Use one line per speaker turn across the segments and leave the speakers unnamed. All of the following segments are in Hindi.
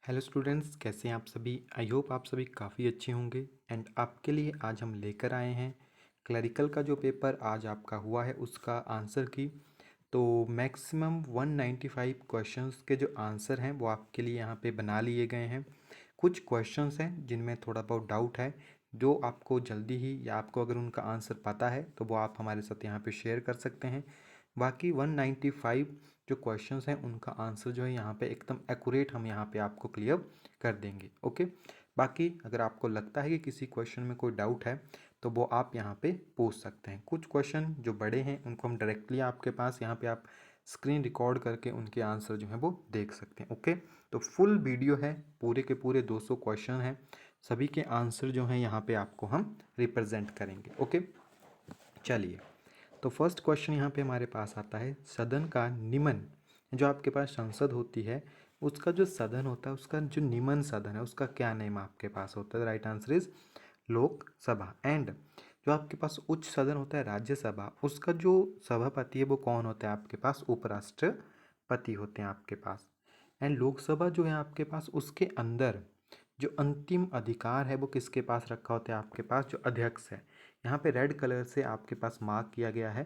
हेलो स्टूडेंट्स, कैसे हैं आप सभी। आई होप आप सभी काफ़ी अच्छे होंगे। एंड आपके लिए आज हम लेकर आए हैं क्लरिकल का जो पेपर आज आपका हुआ है उसका आंसर की। तो मैक्सिमम 195 क्वेश्चंस के जो आंसर हैं वो आपके लिए यहाँ पे बना लिए गए हैं। कुछ क्वेश्चंस हैं जिनमें थोड़ा बहुत डाउट है, जो आपको जल्दी ही या आपको अगर उनका आंसर पता है तो वो आप हमारे साथ यहाँ पे शेयर कर सकते हैं। बाकी 195 जो क्वेश्चंस हैं उनका आंसर जो है यहाँ पे एकदम एक्यूरेट हम यहाँ पे आपको क्लियर कर देंगे। ओके, बाकी अगर आपको लगता है कि किसी क्वेश्चन में कोई डाउट है तो वो आप यहाँ पे पूछ सकते हैं। कुछ क्वेश्चन जो बड़े हैं उनको हम डायरेक्टली आपके पास यहाँ पे आप स्क्रीन रिकॉर्ड करके उनके आंसर जो है वो देख सकते हैं। ओके, तो फुल वीडियो है, पूरे के पूरे 200 क्वेश्चन हैं, सभी के आंसर जो हैं यहाँ पे आपको हम रिप्रेजेंट करेंगे। ओके, चलिए, तो फर्स्ट क्वेश्चन यहाँ पे हमारे पास आता है, सदन का निमन, जो आपके पास संसद होती है उसका जो सदन होता है उसका जो निमन सदन है उसका क्या नेम आपके पास होता है। Right answer is Lok Sabha. And जो आपके पास उच्च सदन होता है राज्यसभा, उसका जो सभापति है वो कौन होता है आपके पास, उपराष्ट्रपति होते हैं आपके पास। एंड लोकसभा जो है आपके पास उसके अंदर जो अंतिम अधिकार है वो किसके पास रखा होता है आपके पास, जो अध्यक्ष है। यहाँ पे रेड कलर से आपके पास मार्क किया गया है,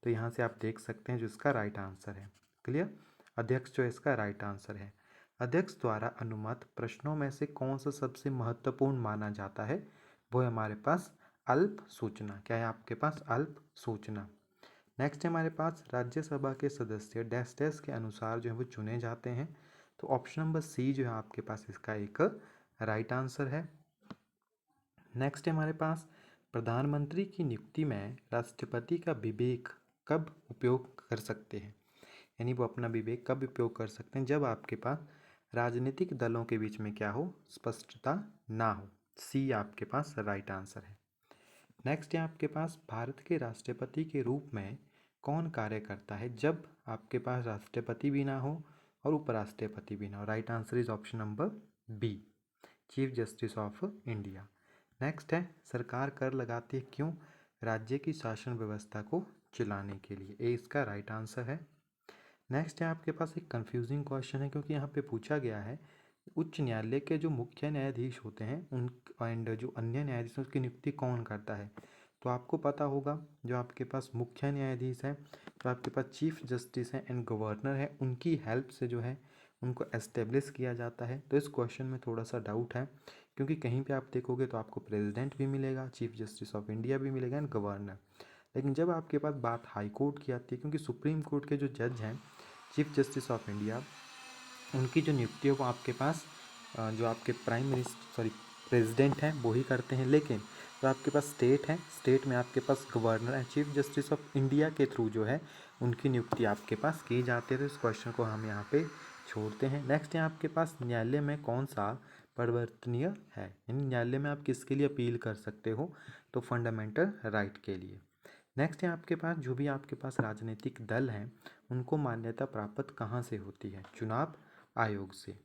तो यहाँ से आप देख सकते हैं जो इसका राइट आंसर है। क्लियर, अध्यक्ष जो इसका राइट आंसर है। अध्यक्ष द्वारा अनुमत प्रश्नों में से कौन सा सबसे महत्वपूर्ण माना जाता है, वो है हमारे पास अल्प सूचना। क्या है आपके पास, अल्प सूचना। नेक्स्ट है हमारे पास, राज्यसभा के सदस्य डैश डैश के अनुसार जो है वो चुने जाते हैं। तो ऑप्शन नंबर सी जो है आपके पास इसका एक राइट आंसर है। नेक्स्ट है हमारे पास, प्रधानमंत्री की नियुक्ति में राष्ट्रपति का विवेक कब उपयोग कर सकते हैं, यानी वो अपना विवेक कब उपयोग कर सकते हैं, जब आपके पास राजनीतिक दलों के बीच में क्या हो, स्पष्टता ना हो। सी आपके पास राइट आंसर है। नेक्स्ट है आपके पास, भारत के राष्ट्रपति के रूप में कौन कार्य करता है जब आपके पास राष्ट्रपति भी ना हो और उपराष्ट्रपति भी ना हो। Right answer is option number B, chief justice of India. Next है, सरकार कर लगाती है क्यों, राज्य की शासन व्यवस्था को चलाने के लिए। ए इसका राइट आंसर है। नेक्स्ट है आपके पास एक कंफ्यूजिंग क्वेश्चन है, क्योंकि यहाँ पे पूछा गया है उच्च न्यायालय के जो मुख्य न्यायाधीश होते हैं उन एंड जो अन्य न्यायाधीश हैं उसकी नियुक्ति कौन करता है। तो आपको पता होगा जो आपके पास मुख्य न्यायाधीश है, जो आपके पास चीफ जस्टिस है एंड गवर्नर है, उनकी हेल्प से जो है उनको एस्टेब्लिश किया जाता है। तो इस क्वेश्चन में थोड़ा सा डाउट है, क्योंकि कहीं पे आप देखोगे तो आपको प्रेसिडेंट भी मिलेगा, चीफ जस्टिस ऑफ इंडिया भी मिलेगा एंड गवर्नर। लेकिन जब आपके पास बात हाई कोर्ट की आती है, क्योंकि सुप्रीम कोर्ट के जो जज हैं चीफ जस्टिस ऑफ इंडिया, उनकी जो नियुक्ति है वो आपके पास जो आपके प्राइम मिनिस्टर सॉरी प्रेसिडेंट हैं वो ही करते हैं। लेकिन जो आपके पास स्टेट है, स्टेट में आपके पास governor and chief justice of India के थ्रू जो है उनकी नियुक्ति आपके पास की जाती है। तो इस क्वेश्चन को हम यहाँ पे छोड़ते हैं। नेक्स्ट है आपके पास, न्यायालय में कौन सा परिवर्तनीय है, यानी न्यायालय में आप किसके लिए अपील कर सकते हो, तो फंडामेंटल राइट के लिए। नेक्स्ट है आपके पास, जो भी आपके पास राजनीतिक दल हैं उनको मान्यता प्राप्त कहाँ से होती है, चुनाव आयोग से।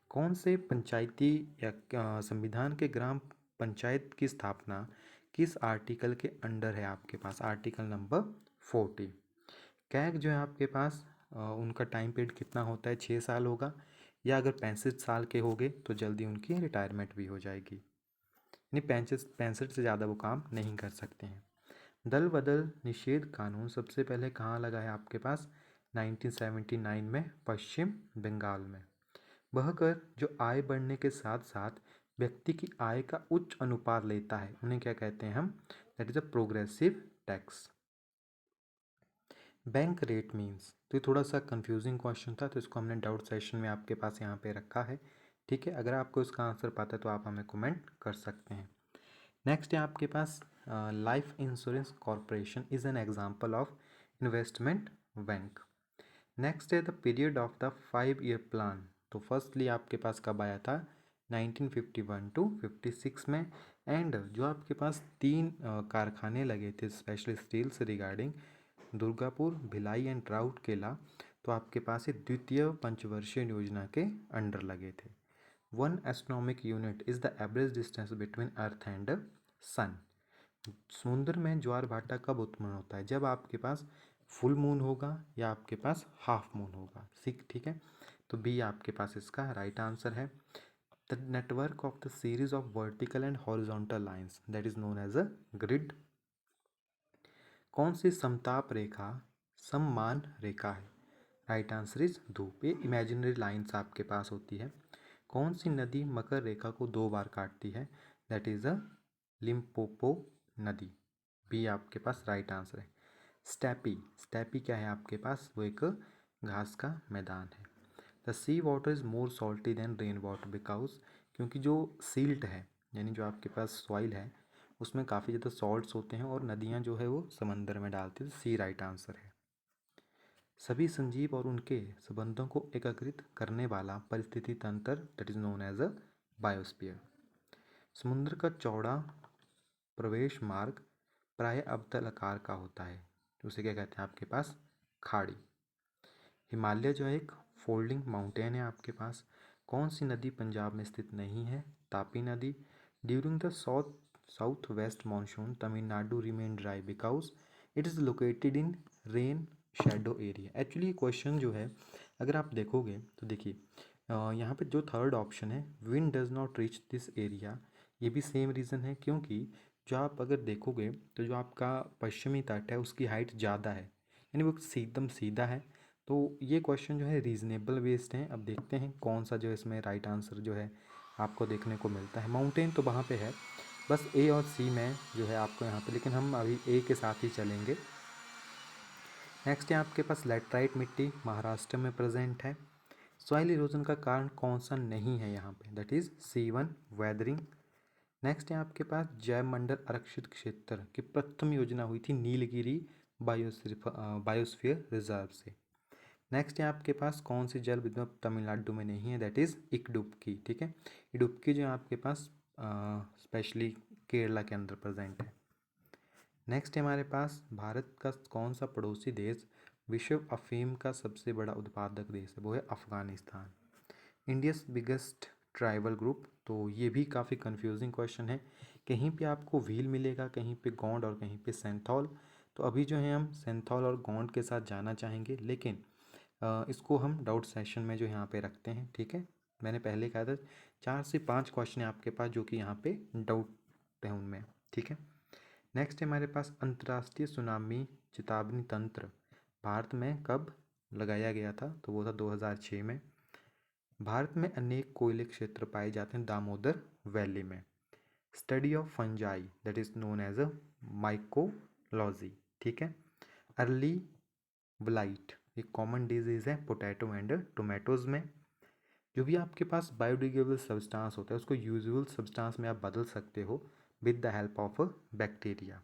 कौन से पंचायती या संविधान के ग्राम पंचायत की स्थापना किस आर्टिकल के अंडर है आपके पास, आर्टिकल नंबर 40। कैग जो है आपके पास उनका टाइम पीरियड कितना होता है, 6 साल होगा, या अगर 65 साल के हो गए तो जल्दी उनकी रिटायरमेंट भी हो जाएगी, यानी 65 से ज़्यादा वो काम नहीं कर सकते हैं। दल बदल निषेध कानून सबसे पहले कहाँ लगा है आपके पास, 1979 में पश्चिम बंगाल में। वह कर जो आय बढ़ने के साथ साथ व्यक्ति की आय का उच्च अनुपात लेता है उन्हें क्या कहते हैं हम, that is a progressive tax. Bank rate means, तो ये थोड़ा सा कंफ्यूजिंग क्वेश्चन था, तो इसको हमने डाउट सेशन में आपके पास यहाँ पे रखा है। ठीक है, अगर आपको इसका आंसर पता है तो आप हमें कमेंट कर सकते हैं। नेक्स्ट है आपके पास, life insurance corporation is an example of investment bank. Next है the period of the 5 year plan. तो फर्स्टली आपके पास कब आया था, 1951 टू 56 में। एंड जो आपके पास 3 कारखाने लगे थे स्पेशली स्टील से रिगार्डिंग, दुर्गापुर, भिलाई एंड राउरकेला केला, तो आपके पास ये द्वितीय पंचवर्षीय योजना के अंडर लगे थे। 1 astronomic unit is the average distance between earth and sun. समुद्र में ज्वार भाटा कब उत्पन्न होता है, जब आपके पास फुल मून होगा या आपके पास हाफ मून होगा। ठीक है, तो बी आपके पास इसका राइट आंसर है। The network of the series of vertical and horizontal lines that is known as a grid. कौन सी समताप रेखा सममान रेखा है? राइट आंसर इज धूप। ये इमेजिनरी लाइंस आपके पास होती है। कौन सी नदी मकर रेखा को 2 बार काटती है? दैट इज अ लिम्पोपो नदी। बी आपके पास राइट आंसर है। स्टेपी, स्टेपी क्या है आपके पास? वो एक घास का मैदान है। The sea water is more salty than rain water because, क्योंकि जो सील्ट है यानी जो आपके पास सॉइल है उसमें काफ़ी ज़्यादा सॉल्ट्स होते हैं और नदियाँ जो है वो समंदर में डालती है। तो सी राइट आंसर है। सभी संजीव और उनके संबंधों को एकीकृत करने वाला परिस्थिति तंत्र that is known as a biosphere. समुद्र का चौड़ा प्रवेश मार्ग प्राय अवतल आकार का होता है, उसे क्या कहते हैं आपके पास? खाड़ी। हिमालय जो है एक फोल्डिंग माउंटेन है आपके पास। कौन सी नदी पंजाब में स्थित नहीं है? तापी नदी। During the south west monsoon Tamil Nadu remain dry because it is located in rain shadow area. Actually question जो है अगर आप देखोगे तो देखिए यहाँ पे जो थर्ड ऑप्शन है wind does not reach this area, ये भी सेम रीज़न है क्योंकि जो आप अगर देखोगे तो जो आपका पश्चिमी तट है उसकी हाइट ज़्यादा है यानी वो एकदम सीधा है। तो ये क्वेश्चन जो है रीजनेबल बेस्ड हैं। अब देखते हैं कौन सा जो इसमें राइट आंसर जो है आपको देखने को मिलता है। माउंटेन तो वहाँ पे है, बस ए और सी में जो है आपको यहाँ पे, लेकिन हम अभी ए के साथ ही चलेंगे। नेक्स्ट है आपके पास लैटराइट मिट्टी महाराष्ट्र में प्रेजेंट है। सॉइल इरोजन का कारण कौन सा नहीं है यहाँ पे? That is C1 weathering. Next है आपके पास जैव मंडल आरक्षित क्षेत्र की प्रथम योजना हुई थी नीलगिरी बायोस्फीयर रिजर्व से। नेक्स्ट है आपके पास कौन सी जल विद्युत तमिलनाडु में नहीं है? दैट इज़ इकडुक्की। ठीक है, इडुक्की जो है आपके पास स्पेशली केरला के अंदर प्रेजेंट है। नेक्स्ट है हमारे पास भारत का कौन सा पड़ोसी देश विश्व अफीम का सबसे बड़ा उत्पादक देश है? वो है Afghanistan. India's biggest tribal group, तो ये भी काफ़ी कंफ्यूजिंग क्वेश्चन है। कहीं पे आपको व्हील मिलेगा, कहीं पे गोंड और कहीं पे सेंथौल। तो अभी जो है हम सेंथौल और गोंड के साथ जाना चाहेंगे, लेकिन इसको हम डाउट सेशन में जो यहाँ पे रखते हैं। ठीक है, मैंने पहले कहा था 4 से 5 क्वेश्चन है आपके पास जो कि यहाँ पे डाउट है उनमें। ठीक है, नेक्स्ट है हमारे पास अंतर्राष्ट्रीय सुनामी चेतावनी तंत्र भारत में कब लगाया गया था? तो वो था 2006 में। भारत में अनेक कोयले क्षेत्र पाए जाते हैं दामोदर वैली में। Study of fungi that is known as a mycology. ठीक है, अर्ली ब्लाइट एक कॉमन डिजीज़ है पोटैटो एंड टोमेटोज़ में। जो भी आपके पास बायोडिग्रेडेबल सब्सटेंस होता है उसको यूजुअल सब्सटेंस में आप बदल सकते हो with the help of bacteria.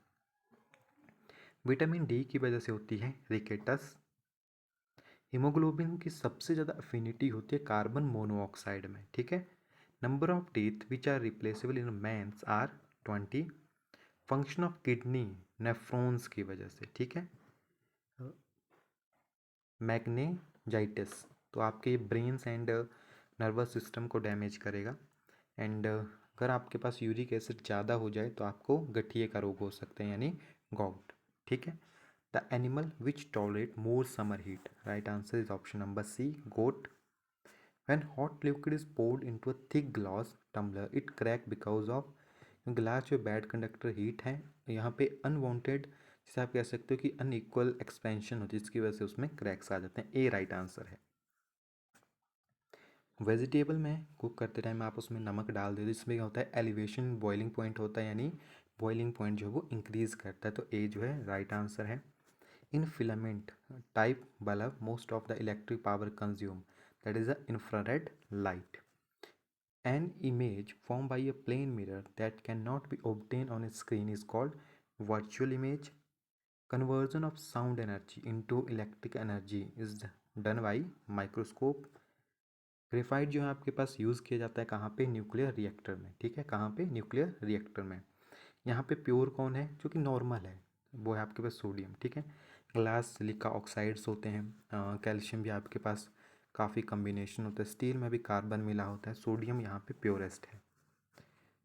Vitamin D की वजह से होती है रिकेटस। हीमोग्लोबिन की सबसे ज़्यादा अफिनिटी होती है कार्बन मोनोऑक्साइड में। ठीक है, number of teeth which are replaceable in mans are 20। Function of kidney nephrons की वजह से। ठीक है, मैग्नेजाइटिस तो आपके ब्रेन्स एंड नर्वस सिस्टम को डैमेज करेगा। एंड अगर आपके पास यूरिक एसिड ज़्यादा हो जाए तो आपको गठिए का रोग हो सकते हैं यानी गॉट। ठीक है, the animal which tolerate more summer heat, right answer is option number C goat. When hot liquid is poured into a thick glass tumbler it crack because of, glass जो बैड कंडक्टर हीट है यहाँ पे अनवांटेड, जिसे आप कह सकते हो कि अनइक्वल एक्सपेंशन होती है जिसकी वजह से उसमें क्रैक्स आ जाते हैं। ए राइट आंसर है। वेजिटेबल में कुक करते टाइम आप उसमें नमक डाल दो, इसमें क्या होता है एलिवेशन बॉइलिंग पॉइंट होता है यानी बॉइलिंग पॉइंट जो है वो इंक्रीज करता है। तो ए जो है राइट आंसर है। In filament type bulb most of the electric power consume that is the infrared light. An image formed by a plane mirror that cannot be obtained on a screen is called virtual image. Conversion of sound energy into electric energy is done by microscope. Graphite जो है आपके पास यूज़ किया जाता है कहाँ पे? न्यूक्लियर रिएक्टर में। ठीक है, कहाँ पे? न्यूक्लियर रिएक्टर में। यहाँ पे प्योर कौन है? जो कि नॉर्मल है वो है आपके पास सोडियम। ठीक है, ग्लास सिलिका ऑक्साइड्स होते हैं, कैल्शियम भी आपके पास काफ़ी कम्बिनेशन होता है, स्टील में भी कार्बन मिला होता है, सोडियम यहाँ पे प्योरेस्ट है।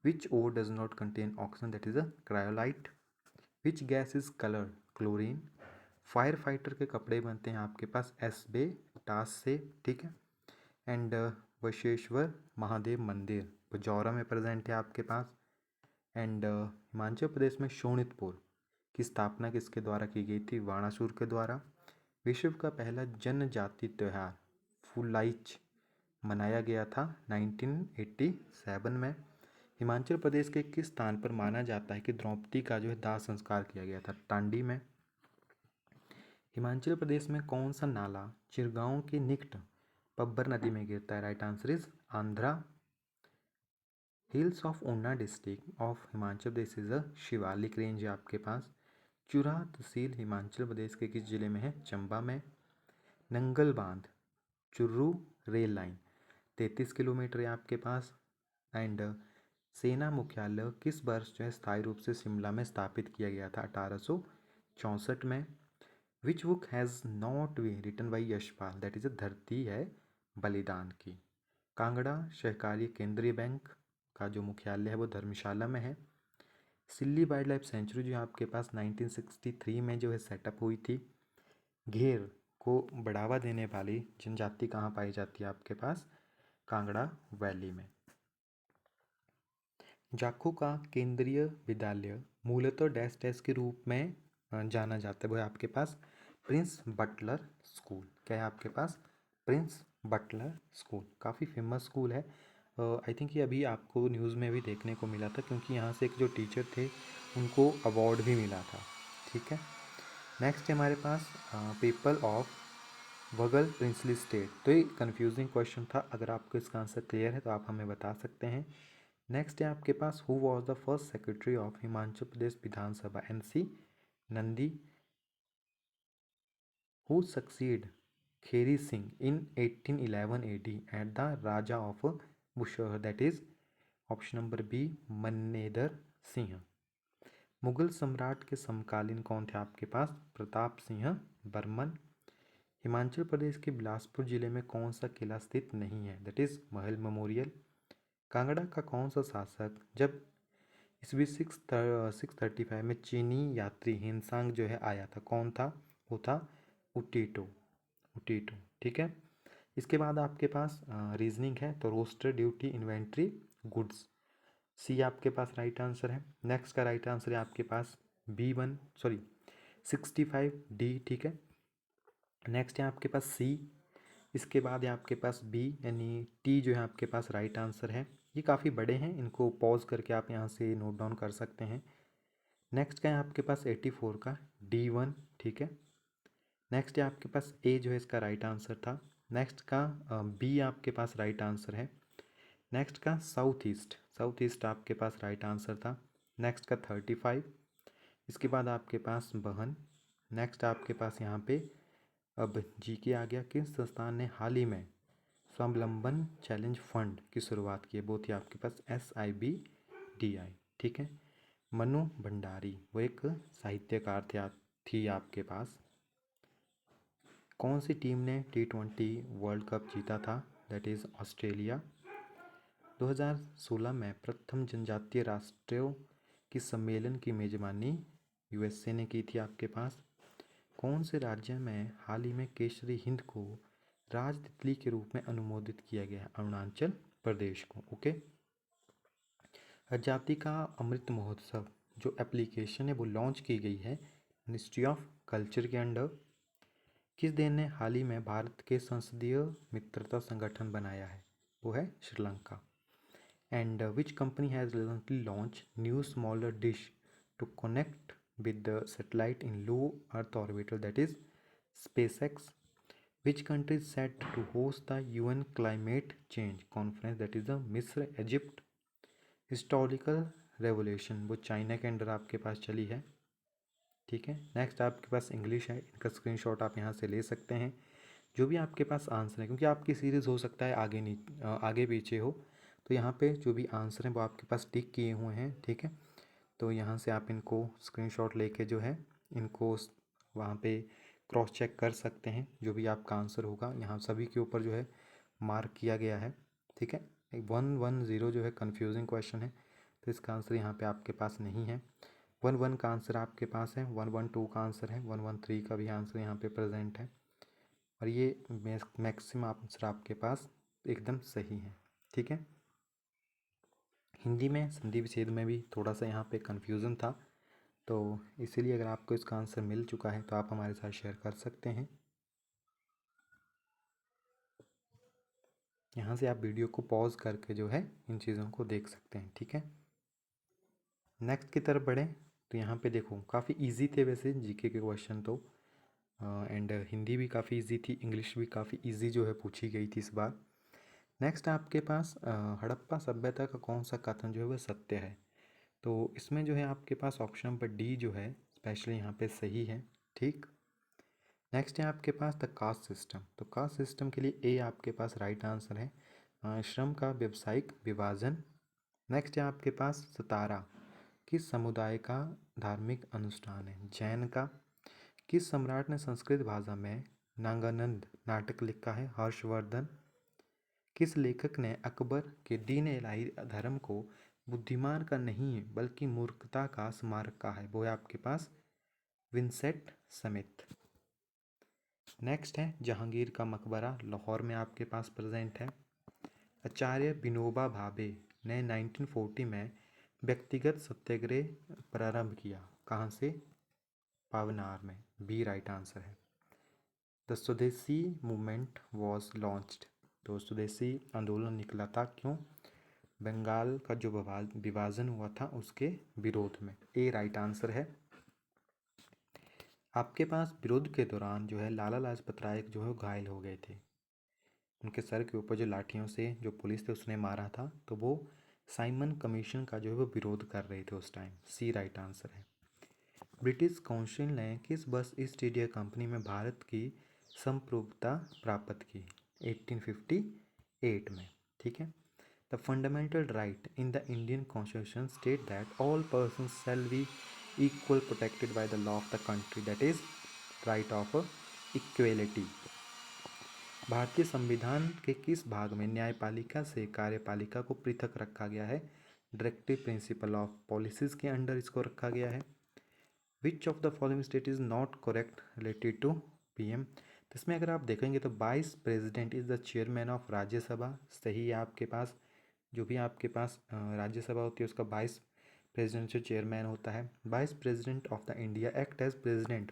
Which ore does not contain oxygen that is a cryolite. Which gas is colour chlorine. Fire fighter के कपड़े बनते हैं आपके पास एस्बेस्टास से। ठीक है, एंड बशेश्वर महादेव मंदिर वो जौरा में प्रेजेंट है आपके पास। एंड हिमाचल प्रदेश में शोणितपुर की स्थापना किसके द्वारा की गई थी? बाणासुर के द्वारा। विश्व का पहला जनजाति त्यौहार फुलाइच मनाया गया था 1987 में। हिमाचल प्रदेश के किस स्थान पर माना जाता है कि द्रौपदी का जो है दाह संस्कार किया गया था? टांडी में। हिमाचल प्रदेश में कौन सा नाला चिरगांव के निकट पब्बर नदी में गिरता है? Right answer is Andhra. Hills of Una district of Himachal Pradesh is a Shivalik range है आपके पास। चुरा तहसील हिमाचल प्रदेश के किस जिले में है? चंबा में। नंगल बांध चुर्रू रेल लाइन 33 किलोमीटर है आपके पास। एंड सेना मुख्यालय किस वर्ष जो है स्थायी रूप से शिमला में स्थापित किया गया था? 1864 में। Which book has not be written by Yashpal? That is a Dharti Hai बलिदान की। कांगड़ा सहकारी केंद्रीय बैंक का जो मुख्यालय है वो धर्मशाला में है। सिल्ली वाइल्ड लाइफ सेंचुरी जो है आपके पास 1963 में जो है सेटअप हुई थी। घेर को बढ़ावा देने वाली जनजाति कहाँ पाई जाती है आपके पास? कांगड़ा वैली में। जाखू का केंद्रीय विद्यालय मूलतः डैश डैश के रूप में जाना जाता है, वो है आपके पास प्रिंस बटलर स्कूल। क्या है आपके पास? Prince Butler school. काफ़ी फेमस स्कूल है। आई थिंक ये अभी आपको न्यूज़ में भी देखने को मिला था, क्योंकि यहाँ से एक जो टीचर थे उनको अवार्ड भी मिला था। ठीक है, नेक्स्ट है हमारे पास पीपल ऑफ वगल प्रिंसली स्टेट। तो ये कन्फ्यूजिंग क्वेश्चन था, अगर आपको इसका आंसर क्लियर है तो आप हमें बता सकते हैं। नेक्स्ट है आपके पास who was the first secretary of Himachal Pradesh Vidhan Sabha? NC Nandi. Who succeed Kheri Singh in 1811 AD at the Raja of Bushahr? That is option number B Mannedar Singh. Mughal सम्राट के समकालीन कौन थे आपके पास? प्रताप सिंह बर्मन। हिमाचल प्रदेश के बिलासपुर जिले में कौन सा किला स्थित नहीं है? That is Mahal memorial. Kangra का कौन सा शासक जब ईस्वी 635 में चीनी यात्री हिनसांग जो है आया था, कौन था? वो था उटीटो। उटीटो, ठीक है। इसके बाद आपके पास रीजनिंग है, तो रोस्टर ड्यूटी इन्वेंट्री गुड्स, सी आपके पास राइट आंसर है। नेक्स्ट का राइट आंसर है आपके पास B1 सॉरी 65D, ठीक है। नेक्स्ट है आपके पास C। इसके बाद है आपके पास B यानी T जो है आपके पास राइट आंसर है। ये काफ़ी बड़े हैं, इनको पॉज करके आप यहाँ से नोट डाउन कर सकते हैं। नेक्स्ट का है आपके पास 84 का D1, ठीक है। नेक्स्ट है आपके पास A जो है इसका राइट आंसर था। नेक्स्ट का B आपके पास राइट आंसर है। नेक्स्ट का साउथ ईस्ट आपके पास राइट आंसर था। नेक्स्ट का 35। इसके बाद आपके पास बहन। नेक्स्ट आपके पास यहाँ पे अब जी के आ गया। किस संस्थान ने हाल ही में स्वावलंबन चैलेंज फंड की शुरुआत की है? वो थी आपके पास SIBDI, ठीक है। मनु भंडारी वो एक साहित्यकार थी आपके पास। कौन सी टीम ने T20 वर्ल्ड कप जीता था? That is Australia. 2016 में प्रथम जनजातीय राष्ट्रों की सम्मेलन की मेजबानी USA ने की थी आपके पास। कौन से राज्य में हाल ही में केसरी हिंद को राज तितली के रूप में अनुमोदित किया गया है? अरुणाचल प्रदेश को, ओके। आजादी का अमृत महोत्सव जो एप्लीकेशन है वो लॉन्च की गई है मिनिस्ट्री ऑफ कल्चर के अंडर। किस देश ने हाल ही में भारत के संसदीय मित्रता संगठन बनाया है? वो है Sri Lanka. And which company has recently launched new smaller dish to connect with the satellite in low Earth orbital, that is SpaceX? Which country is set to host the UN Climate Change Conference, that is the मिस्र इजिप्ट? हिस्टोरिकल रेवोल्यूशन वो चाइना के अंडर आपके पास चली है, ठीक है। नेक्स्ट आपके पास इंग्लिश है, इनका स्क्रीनशॉट आप यहाँ से ले सकते हैं। जो भी आपके पास आंसर है, क्योंकि आपकी सीरीज़ हो सकता है आगे पीछे हो, तो यहाँ पे जो भी आंसर हैं वो आपके पास टिक किए हुए हैं, ठीक है। तो यहाँ से आप इनको स्क्रीनशॉट लेके जो है इनको वहाँ पे क्रॉस चेक कर सकते हैं। जो भी आपका आंसर होगा यहाँ सभी के ऊपर जो है मार्क किया गया है, ठीक है। 110 जो है कन्फ्यूजिंग क्वेश्चन है, तो इसका आंसर यहाँ पे आपके पास नहीं है। 11 का आंसर आपके पास है, 112 का आंसर है, 113 का भी आंसर यहाँ पे प्रेजेंट है, और ये मैक्सिमम आंसर आपके पास एकदम सही हैं। ठीक है, हिंदी में संधि विच्छेद में भी थोड़ा सा यहाँ पे कन्फ्यूज़न था, तो इसीलिए अगर आपको इसका आंसर मिल चुका है तो आप हमारे साथ शेयर कर सकते हैं। यहाँ से आप वीडियो को पॉज करके जो है इन चीज़ों को देख सकते हैं। ठीक है, नेक्स्ट की तरफ बढ़ें तो यहाँ पे देखो काफ़ी इजी थे वैसे जीके के क्वेश्चन तो, एंड हिंदी भी काफ़ी इजी थी, इंग्लिश भी काफ़ी इजी जो है पूछी गई थी इस बार। नेक्स्ट आपके पास हड़प्पा सभ्यता का कौन सा कथन जो है वह सत्य है, तो इसमें जो है आपके पास ऑप्शन नंबर डी जो है स्पेशली यहाँ पे सही है। ठीक, नेक्स्ट है आपके पास द कास्ट सिस्टम, तो कास्ट सिस्टम के लिए ए आपके पास राइट आंसर है, श्रम का व्यावसायिक विभाजन। नेक्स्ट है आपके पास सतारा किस समुदाय का धार्मिक अनुष्ठान है, जैन का। किस सम्राट ने संस्कृत भाषा में नागानंद नाटक लिखा है, हर्षवर्धन। किस लेखक ने अकबर के दीन इलाही धर्म को बुद्धिमान का नहीं बल्कि मूर्खता का स्मारक कहा है, वो है आपके पास विंसेंट स्मिथ। नेक्स्ट है जहांगीर का मकबरा लाहौर में आपके पास प्रेजेंट है। आचार्य विनोबा भावे ने 1940 में व्यक्तिगत सत्याग्रह प्रारंभ किया, कहाँ से, पावनार में, बी राइट आंसर है। द स्वदेशी मूवमेंट वॉज लॉन्च्ड, तो स्वदेशी आंदोलन निकला था क्यों, बंगाल का जो विभाजन हुआ था उसके विरोध में, ए राइट आंसर है। आपके पास विरोध के दौरान जो है लाला लाजपत राय जो है घायल हो गए थे, उनके सर के ऊपर जो लाठियों से जो पुलिस थे उसने मारा था, तो वो साइमन कमीशन का जो है वो विरोध कर रहे थे उस टाइम, सी राइट आंसर है। ब्रिटिश काउंसिल ने किस बस ईस्ट इंडिया कंपनी में भारत की संप्रभुता प्राप्त की, 1858 में। ठीक है, the fundamental right in the Indian constitution state that all person shall be equal protected by the law of the country, that is right of equality. भारतीय संविधान के किस भाग में न्यायपालिका से कार्यपालिका को पृथक रखा गया है, डायरेक्टिव प्रिंसिपल ऑफ पॉलिसीज के अंडर इसको रखा गया है। Which of the following state is not correct related to PM, तो इसमें अगर आप देखेंगे तो vice president is the chairman of Rajya Sabha, सही है आपके पास, जो भी आपके पास राज्यसभा होती है उसका वाइस प्रेसिडेंट जो चेयरमैन होता है। Vice president of the India act as president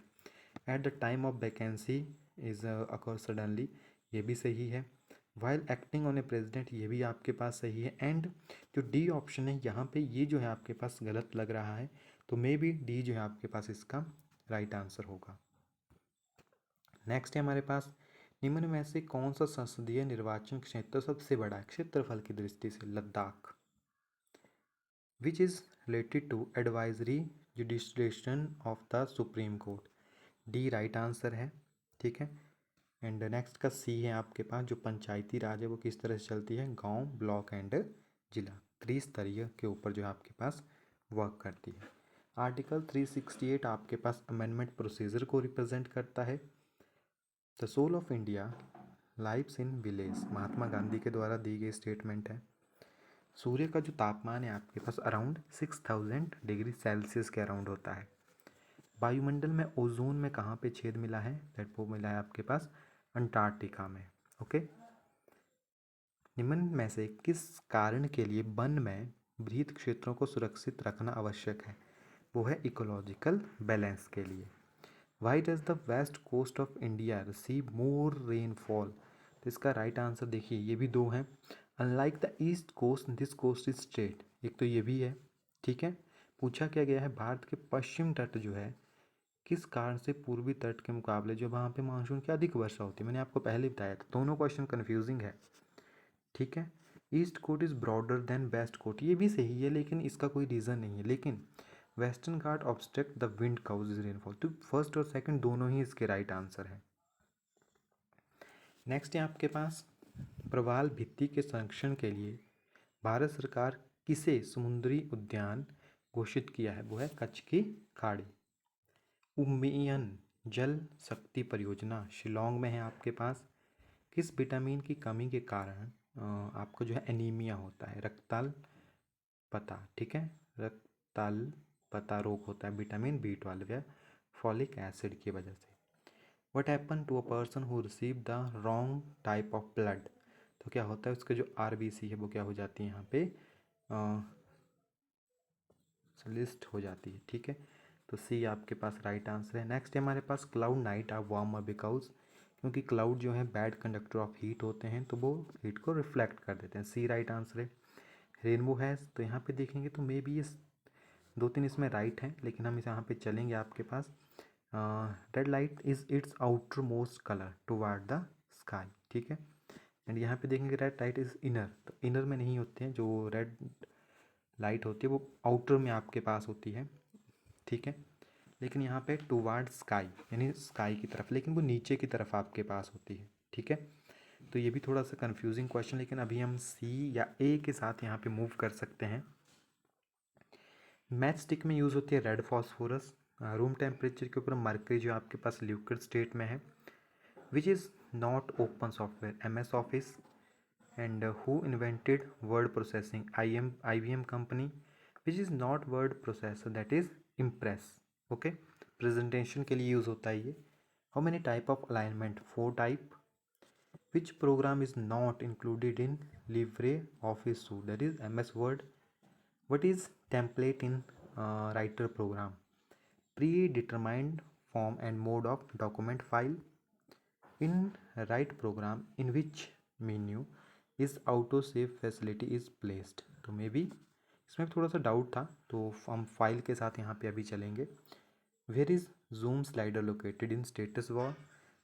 at the time of vacancy is occur suddenly, ये भी सही है। While acting on a president, ये भी आपके पास सही है। एंड जो डी ऑप्शन है यहाँ पे ये जो है आपके पास गलत लग रहा है, तो मे बी डी जो है आपके पास इसका राइट आंसर होगा। नेक्स्ट है हमारे पास निम्न में से कौन सा संसदीय निर्वाचन क्षेत्र सबसे बड़ा है क्षेत्रफल की दृष्टि से, Ladakh. Which is related to advisory jurisdiction of the supreme court, D right answer है। ठीक है, एंड नेक्स्ट का सी है आपके पास, जो पंचायती राज है वो किस तरह से चलती है, गांव, ब्लॉक एंड जिला, त्रिस्तरीय के ऊपर जो है आपके पास वर्क करती है। आर्टिकल 368 आपके पास अमेंडमेंट प्रोसीजर को रिप्रेजेंट करता है। The soul of India lives in village, Mahatma Gandhi के द्वारा दी गई स्टेटमेंट है। सूर्य का जो तापमान है आपके पास अराउंड 6000 डिग्री सेल्सियस के अराउंड होता है। वायुमंडल में ओजोन में कहाँ पे छेद मिला है, दैट वो मिला है आपके पास अंटार्कटिका में। ओके, निम्न में से किस कारण के लिए वन में वृहद क्षेत्रों को सुरक्षित रखना आवश्यक है, वो है इकोलॉजिकल बैलेंस के लिए। Why does the west coast of India receive more rainfall, तो इसका राइट आंसर देखिए ये भी दो हैं। Unlike the east coast this coast is straight, एक तो ये भी है। ठीक है, पूछा क्या गया है भारत के पश्चिम तट जो है किस कारण से पूर्वी तट के मुकाबले जो वहाँ पे मानसून की अधिक वर्षा होती है, मैंने आपको पहले बताया था, दोनों क्वेश्चन कन्फ्यूजिंग है। ठीक है, east coast is broader than west coast, ये भी सही है लेकिन इसका कोई रीज़न नहीं है। लेकिन western Ghat obstruct the wind causes rainfall, तो फर्स्ट और सेकंड दोनों ही इसके राइट आंसर है। नेक्स्ट है आपके पास प्रवाल भित्ति के संरक्षण के लिए भारत सरकार किसे समुद्री उद्यान घोषित किया है, वो है कच्छ की खाड़ी। उमियन जल शक्ति परियोजना शिलोंग में है आपके पास। किस विटामिन की कमी के कारण आपको जो है एनीमिया होता है, रक्ताल पता, ठीक है, रक्ताल पता रोग होता है विटामिन B12 या फॉलिक एसिड की वजह से। What happen to a person who receive the wrong type of blood, तो क्या होता है, उसके जो आरबीसी है वो क्या हो जाती है यहाँ पे लिस्ट हो जाती है। ठीक है, तो सी आपके पास राइट आंसर है। नेक्स्ट है हमारे पास cloud night are warmer because, क्योंकि क्लाउड जो है बैड कंडक्टर ऑफ हीट होते हैं तो वो हीट को रिफ्लेक्ट कर देते हैं। सी राइट आंसर है। रेनबो हैज़, तो यहाँ पे देखेंगे तो मे बी ये दो तीन इसमें राइट हैं, लेकिन हम इस यहाँ पे चलेंगे आपके पास। Red light is its outermost colour toward the sky. ठीक है, एंड यहाँ पे देखेंगे रेड लाइट इज़ इनर, तो इनर में नहीं होते हैं, जो रेड लाइट होती है वो आउटर में आपके पास होती है। ठीक है, लेकिन यहाँ पे टुवार्ड स्काई यानी स्काई की तरफ, लेकिन वो नीचे की तरफ आपके पास होती है। ठीक है, तो ये भी थोड़ा सा कंफ्यूजिंग क्वेश्चन, लेकिन अभी हम सी या ए के साथ यहाँ पे मूव कर सकते हैं। मैच स्टिक में यूज़ होती है रेड फॉस्फोरस। रूम टेम्परेचर के ऊपर मरकरी जो आपके पास लिक्विड स्टेट में है। Which is not open software, MS office. And who invented word processing, IBM company. Which is not word processor, that is impress. Okay, presentation के लिए यूज़ होता है ये। How many type of alignment, 4 type. Which programme is not included in Libre office suit, that is MS word. What is template in writer program? Predetermined form and mode of document file. In write program, in which menu is auto save facility is placed? तो मे बी इसमें थोड़ा सा डाउट था, तो हम फाइल के साथ यहाँ पे अभी चलेंगे। Where is zoom slider located in status bar.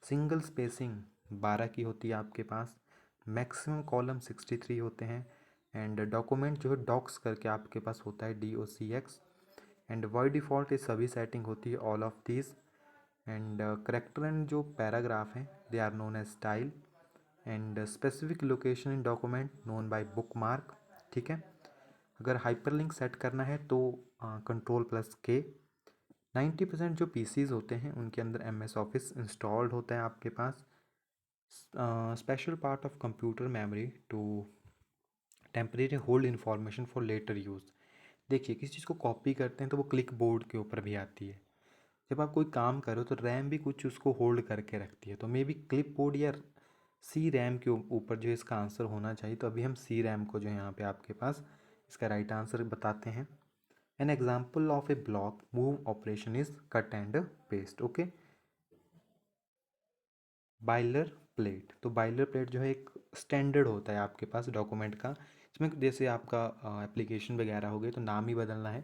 Single spacing 12 की होती है आपके पास। मैक्सिमम कॉलम 63 होते हैं। एंड डॉक्यूमेंट जो है डॉक्स करके आपके पास होता है DOCX। एंड बाय डिफ़ॉल्ट ये सभी सेटिंग होती है all of this. And character and जो पैराग्राफ हैं they are known as style. And specific location in document known by bookmark. ठीक है, अगर हाइपरलिंक सेट करना है तो Ctrl+K। 90% जो PCs होते हैं उनके अंदर MS ऑफिस इंस्टॉल्ड होता है आपके पास। Special part of computer memory to temporary hold information for later use. देखिए, किसी चीज़ को कॉपी करते हैं तो वो क्लिक बोर्ड के ऊपर भी आती है। जब आप कोई काम करो तो रैम भी कुछ उसको होल्ड करके रखती है, तो मे बी क्लिप बोर्ड या सी रैम के ऊपर जो इसका आंसर होना चाहिए। तो अभी हम सी रैम को जो है यहाँ पे आपके पास इसका राइट आंसर बताते हैं। N example of A block move operation is cut and paste. Okay, boiler plate, तो बाइलर प्लेट जो है एक स्टैंडर्ड होता है आपके पास डॉक्यूमेंट का। इसमें जैसे आपका एप्लीकेशन वगैरह हो गए तो नाम ही बदलना है,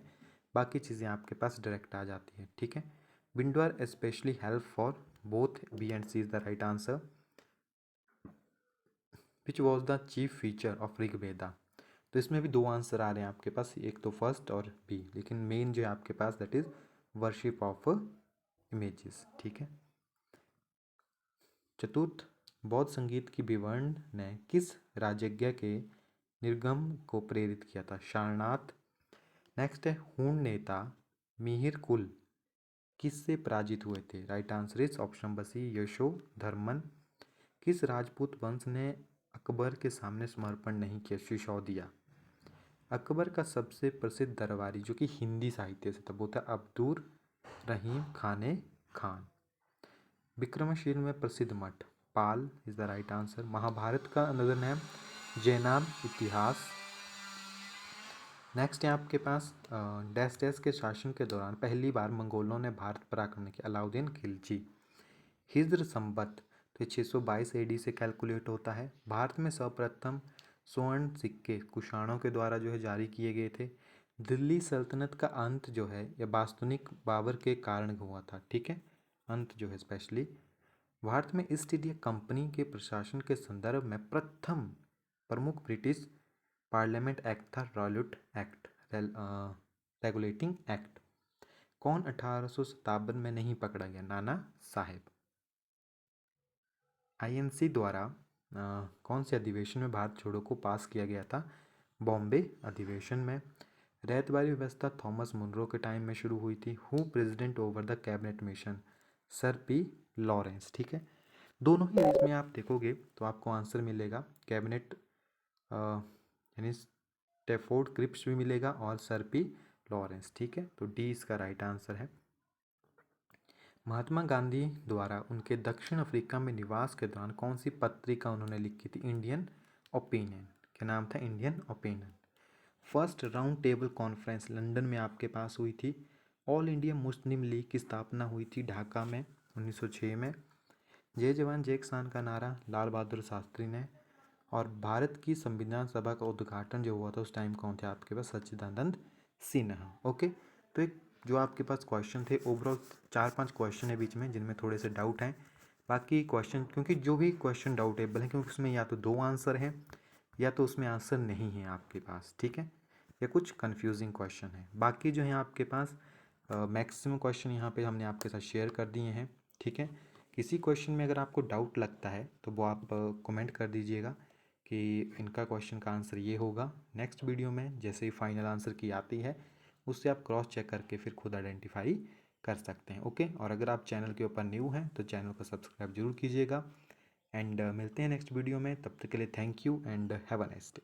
बाकी चीज़ें आपके पास डायरेक्ट आ जाती है। ठीक है, window are specially help for both B and C is the right answer. Which was the chief feature of Rigveda, तो इसमें भी दो आंसर आ रहे हैं आपके पास, एक तो फर्स्ट और बी, लेकिन मेन जो है आपके पास that is worship of images. ठीक है, चतुर्थ, बौद्ध संगीत की विवर्ण ने किस राजज्ञ के निर्गम को प्रेरित किया था, सारनाथ। नेक्स्ट है हूण नेता मिहिर कुल किससे पराजित हुए थे, right answer is option number C, Yashodharman. किस राजपूत वंश ने अकबर के सामने समर्पण नहीं किया, सिसोदिया। अकबर का सबसे प्रसिद्ध दरबारी जो कि हिंदी साहित्य से था वो था अब्दुर रहीम खाने खान। विक्रमशील में प्रसिद्ध मठ, Pala is the right answer. Mahabharata का अनदर नेम, जैनाब इतिहास। नेक्स्ट है आपके पास डैश डैश के शासन के दौरान पहली बार मंगोलों ने भारत पर आक्रमण किया, अलाउद्दीन खिलजी। हिज्र संबत, तो 622 AD से कैलकुलेट होता है। भारत में सर्वप्रथम स्वर्ण सिक्के कुषाणों के द्वारा जो है जारी किए गए थे। दिल्ली सल्तनत का अंत जो है यह वास्तुनिक बाबर के कारण हुआ था। ठीक है, अंत जो है स्पेशली। भारत में ईस्ट इंडिया कंपनी के प्रशासन के संदर्भ में प्रथम प्रमुख ब्रिटिश पार्लियामेंट एक्ट था रॉयलट एक्ट, रेगुलेटिंग एक्ट। कौन 1857 में नहीं पकड़ा गया, नाना साहेब। INC द्वारा कौन से अधिवेशन में भारत छोड़ो को पास किया गया था, बॉम्बे अधिवेशन में। रैयतवाड़ी व्यवस्था थॉमस मुनरो के टाइम में शुरू हुई थी। Who president over the cabinet mission, sir P Lawrence. ठीक है, दोनों ही इसमें आप देखोगे तो आपको आंसर मिलेगा कैबिनेट यानी स्टैफोर्ड क्रिप्स भी मिलेगा और सर P लॉरेंस। ठीक है, तो D इसका राइट आंसर है। महात्मा गांधी द्वारा उनके दक्षिण अफ्रीका में निवास के दौरान कौन सी पत्रिका उन्होंने लिखी थी, इंडियन ओपिनियन, क्या नाम था? Indian opinion. First round table conference London में आपके पास हुई थी। ऑल इंडिया मुस्लिम लीग की स्थापना हुई थी ढाका में 1906 में। जय जवान जय किसान का नारा लाल बहादुर शास्त्री ने। और भारत की संविधान सभा का उद्घाटन जो हुआ था उस टाइम कौन थे आपके पास? सच्चिदानंद सिन्हा। ओके, तो एक जो आपके पास क्वेश्चन थे ओवरऑल 4-5 क्वेश्चन है बीच में जिनमें थोड़े से डाउट हैं। बाकी क्वेश्चन, क्योंकि जो भी क्वेश्चन डाउटेबल है क्योंकि उसमें या तो 2 आंसर हैं या तो उसमें आंसर नहीं है आपके पास, ठीक है, या कुछ कन्फ्यूजिंग क्वेश्चन है। बाकी जो है आपके पास मैक्सिमम क्वेश्चन यहाँ पे हमने आपके साथ शेयर कर दिए हैं, ठीक है। किसी क्वेश्चन में अगर आपको डाउट लगता है तो वो आप कमेंट कर दीजिएगा कि इनका क्वेश्चन का आंसर ये होगा। नेक्स्ट वीडियो में जैसे ही फाइनल आंसर की आती है उससे आप क्रॉस चेक करके फिर खुद आइडेंटिफाई कर सकते हैं। ओके, और अगर आप चैनल के ऊपर न्यू हैं तो चैनल को सब्सक्राइब जरूर कीजिएगा। एंड मिलते हैं नेक्स्ट वीडियो में, तब तक के लिए thank you and have a nice day.